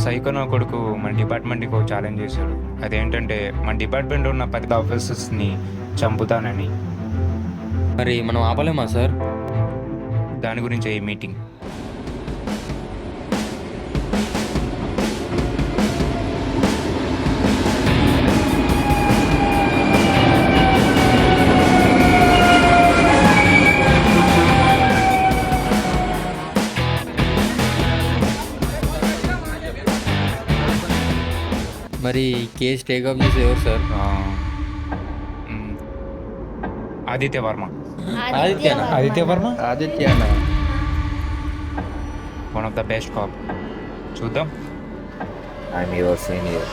సైకోనో కొడుకు మన డిపార్ట్మెంట్కి ఒక ఛాలెంజ్ చేశాడు. అదేంటంటే మన డిపార్ట్మెంట్లో ఉన్న 10 ఆఫీసర్స్ని చంపుతానని. మరి మనం ఆపలేమా సార్? దాని గురించి ఈ మీటింగ్. మరి కేసు టేకప్ చేసి ఎవరు సార్? మ్, ఆదిత్య వర్మ. ఆదిత్యనా? ఆదిత్య వర్మ ఆదిత్య అన్న. One of the best cop. చూద్దాం. I'm your senior.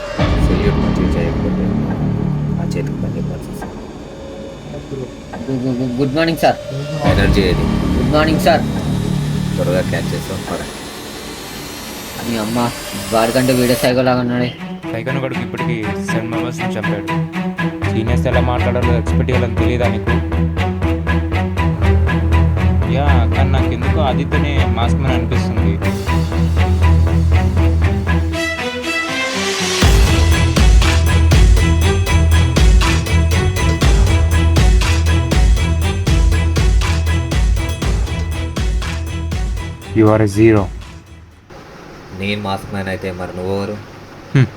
సెల్యూట్ మంచిగా చేయకపోతే ఆ చేతికి పని చెప్పాల్సి వస్తుంది. Good morning sir. ఎనర్జీ ఏది? Good morning sir. త్వరగా క్యాచ్ చేస్తాం పద. మీ అమ్మ వాడికంటే వీడియో సైకో లాగా ఉన్నాడే. సైకోనో కొడుకు ఇప్పటికీ 7 మెంబర్స్ని చంపాడు. సీనియర్స్ ఎలా మాట్లాడాలో ఎక్స్పెక్ట్ చేయాలని తెలియదా నీకు? యా, కానీ నాకు ఎందుకో ఆదిత్యనే మాస్క్ మ్యాన్ అనిపిస్తుంది. You are a zero. నేను మాస్క్ మ్యాన్ అయితే మరి నువ్వెవరు? హ్మ్.